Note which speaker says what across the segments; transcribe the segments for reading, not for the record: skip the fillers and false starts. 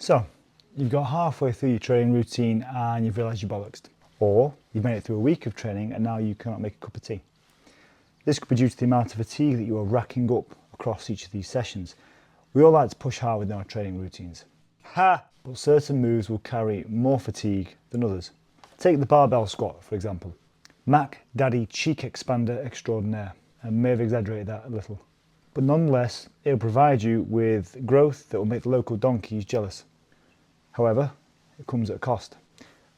Speaker 1: So, you've got halfway through your training routine and you've realised you're bollocksed. Or you've made it through a week of training and now you cannot make a cup of tea. This could be due to the amount of fatigue that you are racking up across each of these sessions. We all like to push hard within our training routines. Ha! But certain moves will carry more fatigue than others. Take the barbell squat, for example. Mac Daddy Cheek Expander Extraordinaire. I may have exaggerated that a little. But nonetheless, it will provide you with growth that will make the local donkeys jealous. However, it comes at a cost.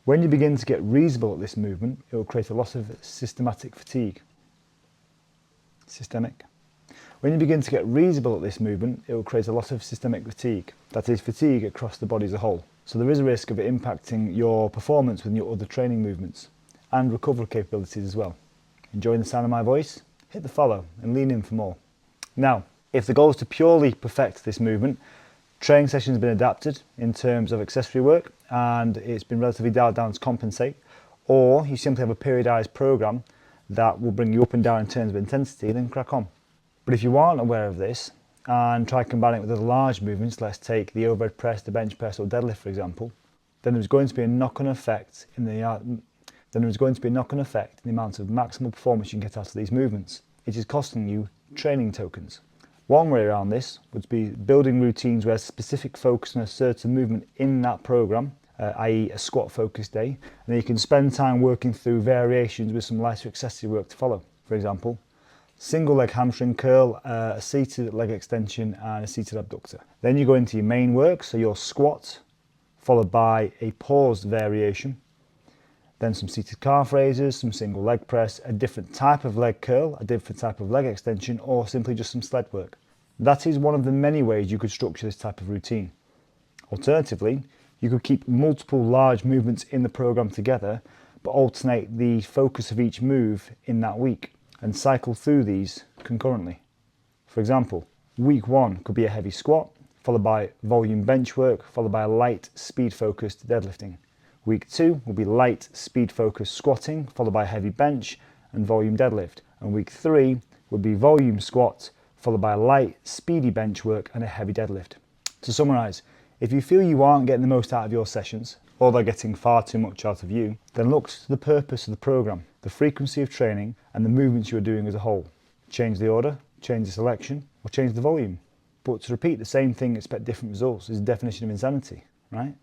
Speaker 1: When you begin to get reasonable at this movement, it will create a lot of systemic fatigue. When you begin to get reasonable at this movement, it will create a lot of systemic fatigue. That is, fatigue across the body as a whole. So there is a risk of it impacting your performance with your other training movements and recovery capabilities as well. Enjoying the sound of my voice? Hit the follow and lean in for more. Now, if the goal is to purely perfect this movement, training sessions have been adapted in terms of accessory work and it's been relatively dialed down to compensate, or you simply have a periodised programme that will bring you up and down in terms of intensity, then crack on. But if you aren't aware of this and try combining it with other large movements, let's take the overhead press, the bench press or deadlift for example, then there's going to be a knock-on effect in the amount of maximal performance you can get out of these movements. It is costing you training tokens. One way around this would be building routines where specific focus on a certain movement in that programme, i.e. a squat focused day, and then you can spend time working through variations with some lighter accessory work to follow. For example, single leg hamstring curl, a seated leg extension and a seated abductor. Then you go into your main work, so your squat followed by a paused variation, then some seated calf raises, some single leg press, a different type of leg curl, a different type of leg extension, or simply just some sled work. That is one of the many ways you could structure this type of routine. Alternatively, you could keep multiple large movements in the program together, but alternate the focus of each move in that week and cycle through these concurrently. For example, week 1 could be a heavy squat, followed by volume bench work, followed by light speed focused deadlifting. Week 2 will be light speed focused squatting, followed by heavy bench and volume deadlift. And week 3 will be volume squat, followed by light speedy bench work and a heavy deadlift. To summarise, if you feel you aren't getting the most out of your sessions, or they're getting far too much out of you, then look to the purpose of the programme, the frequency of training and the movements you are doing as a whole. Change the order, change the selection, or change the volume. But to repeat the same thing and expect different results is the definition of insanity, right?